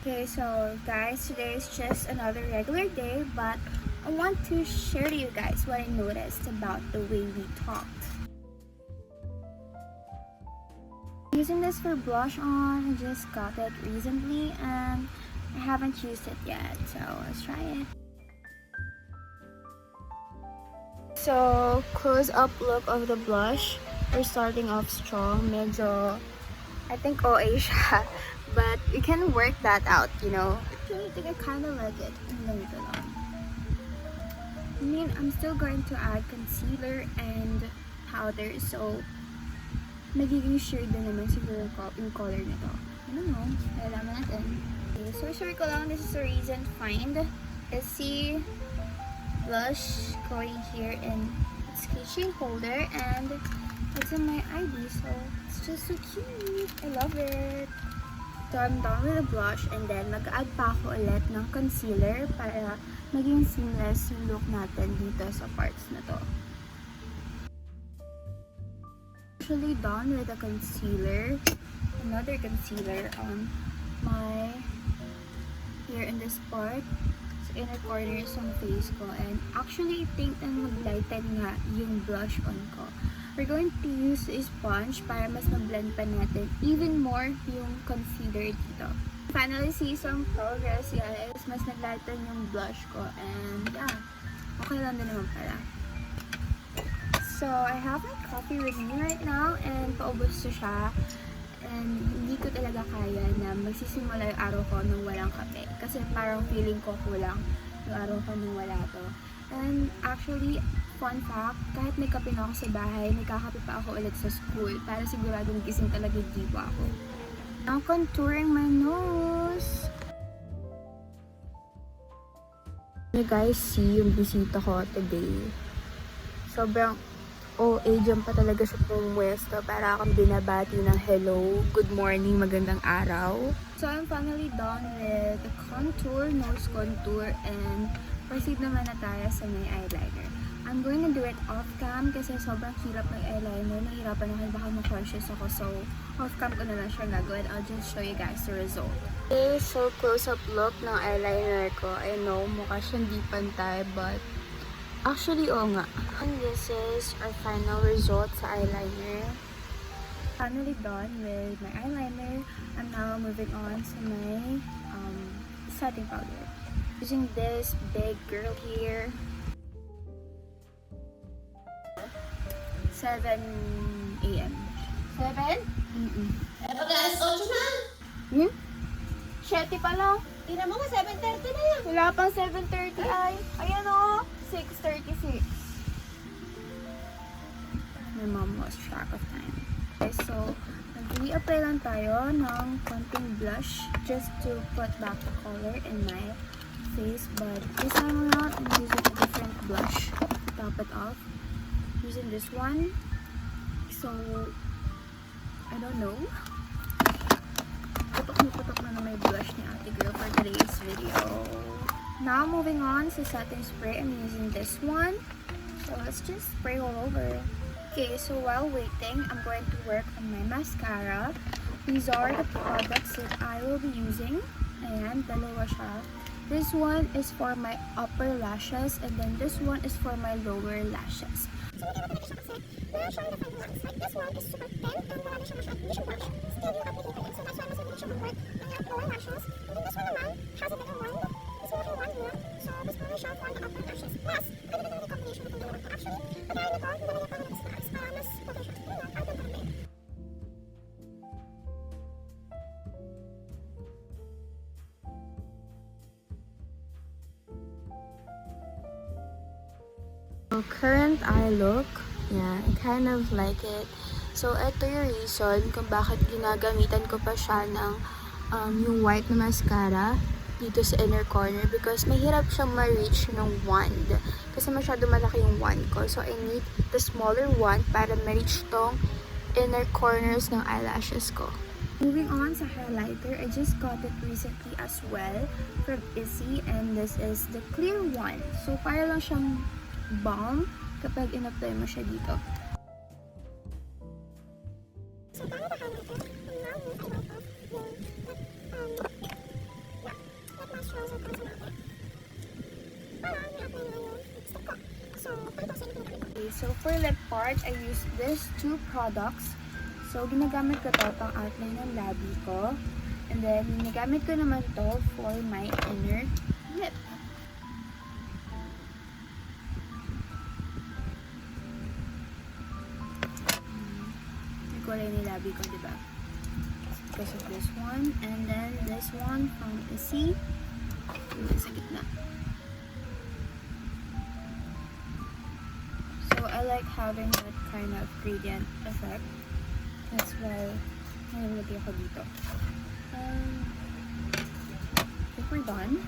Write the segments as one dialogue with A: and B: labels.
A: Okay, so guys, today is just another regular day, but I want to share to you guys what I noticed about the way we talked. Using this for blush on, I just got it recently and I haven't used it yet, so let's try it. So, close-up look of the blush. We're starting off strong, medyo, I think OA siya. But you can work that out, you know. Actually, I think I kind of like it. I mean, I'm still going to add concealer and powder, so magiging sheer din naman siguro yung color nito. I don't know. Nalalaman natin. Okay, so share ko lang, this is a recent find. Essie blush going here in its keychain holder, and it's in my ID, so it's just so cute. I love it. So I'm done with the blush, and then mag-add pa ako ulit ng concealer para maging seamless yung look natin dito sa parts na to. Actually done with the concealer. Another concealer on my here in this part. Sa inner corners ng face ko. And actually, I think na mag-lighten nga yung blush on ko. We're going to use a sponge para mas mag-blend pa natin even more yung concealer dito. Finally, see some progress, guys. Mas nag-lighten yung blush ko. And yeah, okay lang din naman pala. So, I have my coffee with me right now and paubos to siya. And hindi ko talaga kaya na magsisimula yung araw ko nung walang kape. Kasi parang feeling ko kulang yung araw ko nung wala to. And actually, fun fact, kahit may kape na ako sa bahay, may kakape pa ako ulit sa school para siguradong gising talaga yung diwa ako. Now, contouring my nose. You guys see yung bisita ko today. Sobrang OA dyan pa talaga sa pumwesto para akong binabati ng hello, good morning, magandang araw. So I'm finally done with the contour, nose contour, and proceed naman na tayo sa may eyeliner. I'm going to do it off-cam kasi sobrang hirap ng eyeliner. Nahirapan ako, baka ma-conscious ako. So off-cam ko na lang siya gagawin. I'll just show you guys the result. Okay, so close-up look ng eyeliner ko. I know, mukha siyang di pantay, but actually, oo nga. And this is our final result sa eyeliner. Finally done with my eyeliner. I'm now moving on to my setting powder. Using this big girl here. 7 a.m. 7?
B: Eh, pag alas 8 na.
A: 7 pa lang.
B: Tira mo nga, 7:30 na yan.
A: Wala pang 7:30 ay. Ayan o. 6:36. My mom lost track of time. Okay, so nag-reapply lang tayo ng konting blush just to put back the color in my face. But this time around, I'm using a different blush to top it off. Using this one. So, I don't know. Putok na may blush ni ate girl for today's video. Now, moving on sa setting spray, I'm using this one. So, let's just spray all over. Okay, so while waiting, I'm going to work on my mascara. These are the products that I will be using. Ayan, dalawa siya. This one is for my upper lashes, and then this one is for my lower lashes. So, wala siya kasi wala siyang like this one is super thin and wala na siya masyadong, hindi siya brush. Still, yung applicator din. So, that's why mas mabilis siya mag-work ang lower lashes. And then this one naman has a little wand. It's a little wand here. So, mas mabilis siya for the upper lashes. Plus, pwede na yung combination ng dalawa. Actually, pagkain nito, nilalagay pa ng stars para mas okay siya. Tingnan, out of the So, current eye look. Yeah, I kind of like it. So, ito yung reason kung bakit ginagamitan ko pa siya ng yung white na mascara dito sa inner corner because mahirap siyang ma-reach ng wand. Kasi masyado malaki yung wand ko. So, I need the smaller wand para ma-reach tong inner corners ng eyelashes ko. Moving on sa highlighter, I just got it recently as well from Essie, and this is the clear one. So, para lang siyang balm kapag in-apply mo siya dito. So, Okay, so for lip part, I use these two products. So, ginagamit ko to pang outline ng labi ko. And then, ginagamit ko naman to for my inner lip. Yung kulay ni labi ko, diba? Because of this one. And then, this one from Issey. Yung sa gitna. So, I like having that kind of gradient effect. That's why nilagay ako dito. I think we're done.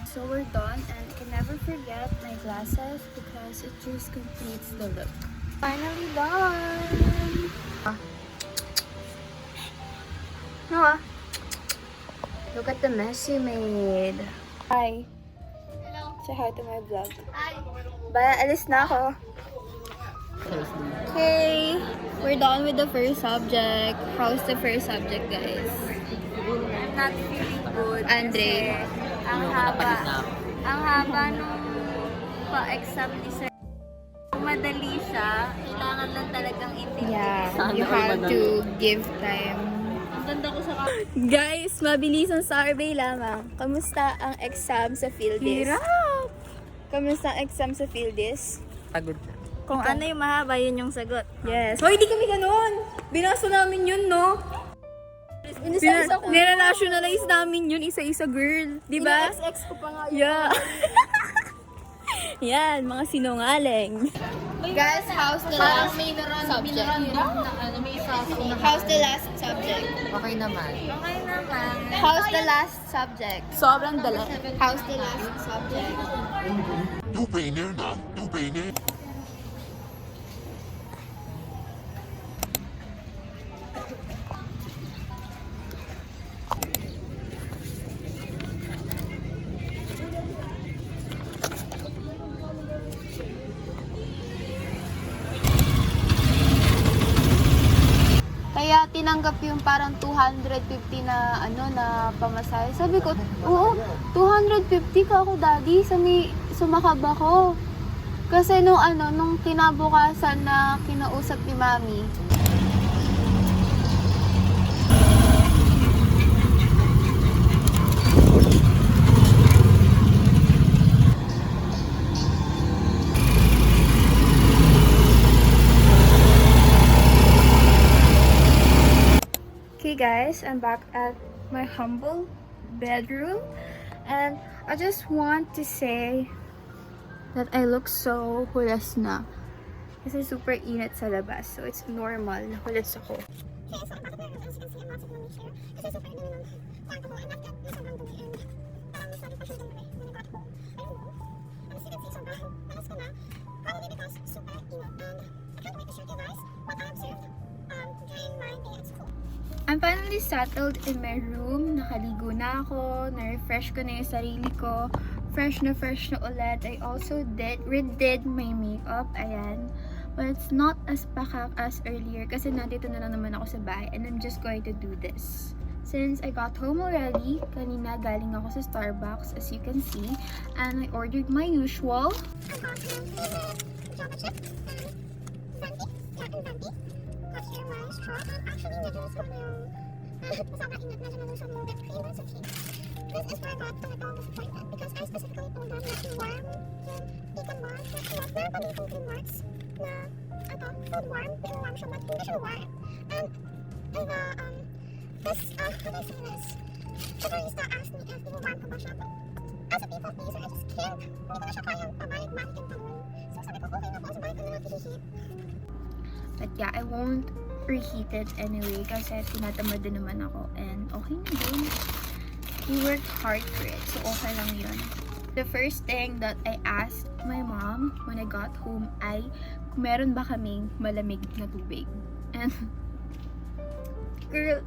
A: So, we're done. And I can never forget my glasses because it just completes the look. Finally done! Noah, look at the mess you made. Hi.
B: Hello.
A: Say hi to my vlog.
B: Hi.
A: Bye, alis na ako. Okay, we're done with the first subject. How's the first subject, guys?
B: I'm not feeling good.
A: Andre.
B: Kasi ang haba nung pa-exam ni Sir. Kung madali siya, kailangan lang talagang intindihin.
A: Yeah, you have to give time.
B: Ang ganda ko sa
A: Guys, mabilis ang survey lamang. Kamusta ang exam sa Phildis?
B: Hirap!
A: Kamusta ang exam sa Phildis?
C: Pagod na.
B: Kung ano yung mahaba, yun yung sagot.
A: Yes. Hoy, di kami ganun! Binasa namin yun, no?
B: Inisa-isa ko.
A: Nira-nationalize namin yun, isa-isa, girl. Di ba?
B: Ina-XX ko pa nga yun.
A: Yeah. Yan, mga sinungaling. Guys, how's the last subject? How's the last subject?
C: Okay naman.
B: Okay naman.
A: How's the last subject?
B: Sobrang dala.
A: How's the last subject?
D: You been there now. You been there.
A: Kaya tinanggap yung parang 250 na na pamasahe. Sabi ko, oo, 250 ka ako, daddy. Sumakab ako. Kasi nung kinabukasan na kinausap ni mami, okay guys, I'm back at my humble bedroom and I just want to say that I look so hulas na. Kasi super init sa labas, so it's normal na hulas ako. I'm finally settled in my room. Nakaligo na ako. Na-refresh ko na yung sarili ko. Fresh na ulit. I also redid my makeup. Ayan. But it's not as pakak as earlier kasi nandito na lang naman ako sa bahay and I'm just going to do this. Since I got home already, kanina galing ako sa Starbucks as you can see. And I ordered my usual.
E: This is where I got the McDonald's disappointment because I specifically told them not to warm yung vegan bar. Meron pa dito green marks na food warm, vegan warm siya, but hindi siya warm. And this, how do I say this? The barista asked me if warm ko ba siya, but as a people pleaser, I just can't. Hindi ko na siya kayang pabayad mannequin pa nun. So sabi ko, okay na po, sabay ko na lang i-heat.
A: But yeah, I won't reheat it anyway kasi tinatamad din naman ako and okay na din. We worked hard for it, so okay lang yun. The first thing that I asked my mom when I got home ay kung meron ba kaming malamig na tubig. And girl,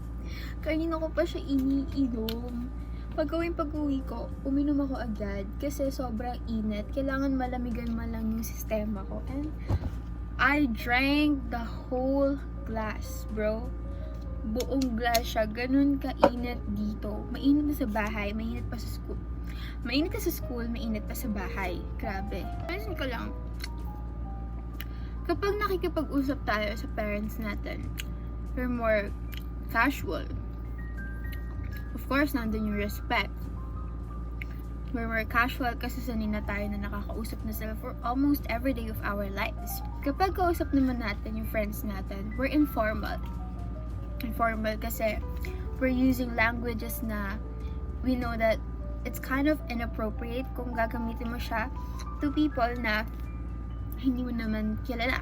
A: kanina ko pa siya iniinom. Pag-uwi ko, uminom ako agad kasi sobrang init. Kailangan malamigan man lang yung sistema ko. And I drank the whole glass, bro. Buong glass siya. Ganun kainit dito. Mainit na sa bahay. Mainit pa sa school. Mainit pa sa bahay. Grabe. Pansin ko lang, Kapag nakikipag-usap tayo sa parents natin, we're more casual. Of course, nandun yung respect. We're more casual kasi sanay na tayo na nakakausap na sila for almost every day of our lives. Kapag kausap naman natin yung friends natin, we're informal. Informal kasi we're using languages na we know that it's kind of inappropriate kung gagamitin mo siya to people na hindi mo naman kilala.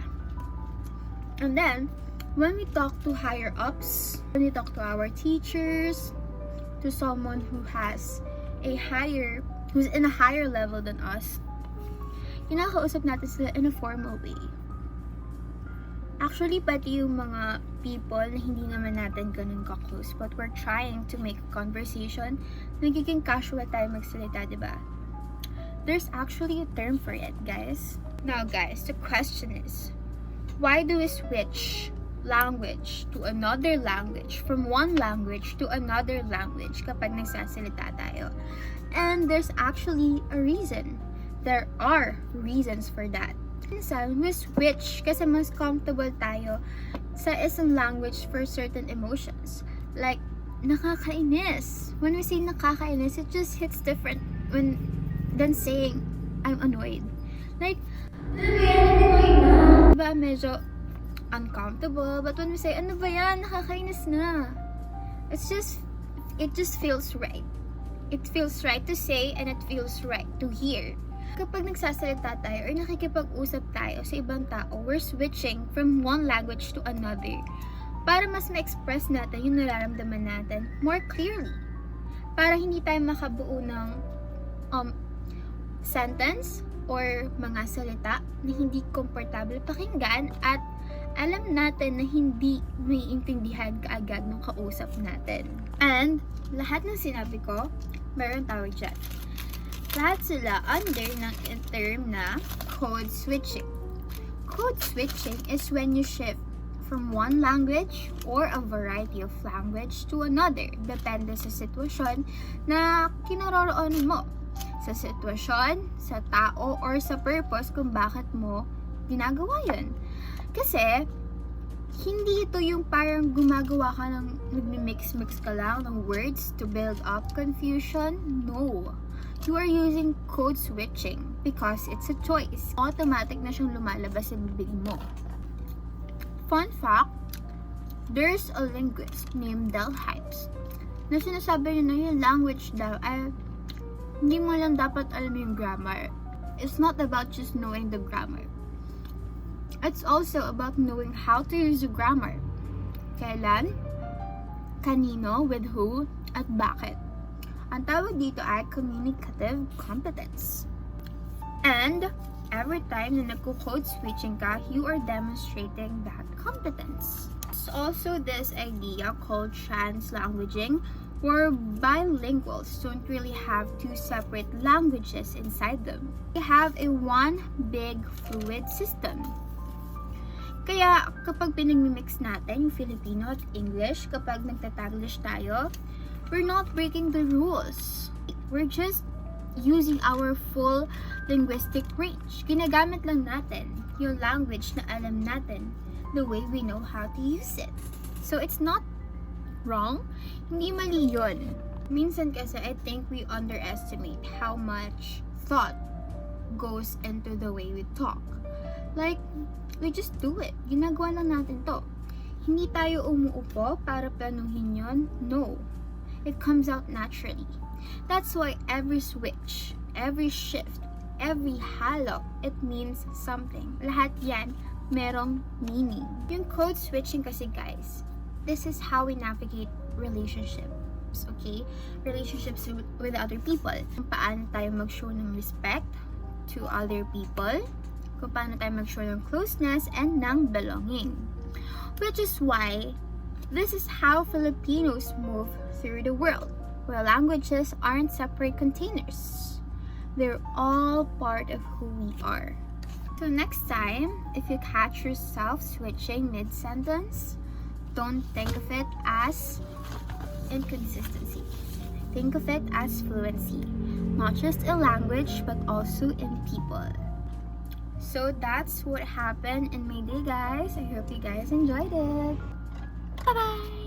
A: And then, when we talk to higher ups, when we talk to our teachers, to someone who's in a higher level than us, kinakausap natin sila in a formal way. Actually, pati yung mga people na hindi naman natin ganun ka-close, but we're trying to make a conversation, nagiging casual tayo magsalita, diba? There's actually a term for it, guys. Now, guys, the question is, why do we switch language to another language, from one language to another language kapag nagsasalita tayo? And there's actually a reason. There are reasons for that. Minsan, we switch kasi mas comfortable tayo sa isang language for certain emotions. Like, nakakainis. When we say nakakainis, it just hits different than saying, I'm annoyed. Like, diba medyo uncomfortable, but when we say, ano ba yan, nakakainis na. It just feels right. It feels right to say and it feels right to hear. Kapag nagsasalita tayo or nakikipag-usap tayo sa ibang tao, we're switching from one language to another para mas ma-express natin yung nararamdaman natin more clearly. Para hindi tayo makabuo ng sentence or mga salita na hindi komportable pakinggan at alam natin na hindi may intindihan kaagad ng kausap natin. And lahat ng sinabi ko, meron tawag dyan. Lahat sila under ng term na code switching. Code switching is when you shift from one language or a variety of language to another. Depende sa sitwasyon na kinaroroonan mo. Sa sitwasyon, sa tao, or sa purpose kung bakit mo ginagawa yun. Kasi, hindi ito yung parang gumagawa ka ng nagmi-mix-mix ka lang ng words to build up confusion. No. You are using code switching because it's a choice. Automatic na siyang lumalabas sa bibig mo. Fun fact, there's a linguist named Del Hypes na sinasabi niya na yung language daw ay hindi mo lang dapat alam yung grammar. It's not about just knowing the grammar. It's also about knowing how to use the grammar. Kailan, kanino, with who, at bakit. Ang tawag dito ay communicative competence. And every time na nagko-code switching ka, you are demonstrating that competence. There's also this idea called translanguaging, where bilinguals don't really have two separate languages inside them. They have a one big fluid system. Kaya kapag pinag-mix natin yung Filipino at English, kapag nagtataglish tayo, we're not breaking the rules. We're just using our full linguistic range. Ginagamit lang natin yung language na alam natin the way we know how to use it. So it's not wrong. Hindi mali yun. Minsan kasi I think we underestimate how much thought goes into the way we talk. Like, we just do it. Ginagawa lang natin to. Hindi tayo umuupo para planuhin yun. No. It comes out naturally. That's why every switch, every shift, every halo, it means something. Lahat yan, merong meaning. Yung code switching kasi guys, this is how we navigate relationships, okay? Relationships with other people. Kung paano tayo mag-show ng respect to other people, kung paano tayo mag-show ng closeness and ng belonging. Which is why, this is how Filipinos move through the world, where languages aren't separate containers. They're all part of who we are. So next time, if you catch yourself switching mid-sentence, don't think of it as inconsistency. Think of it as fluency, not just in language, but also in people. So that's what happened in my day, guys. I hope you guys enjoyed it. Bye-bye!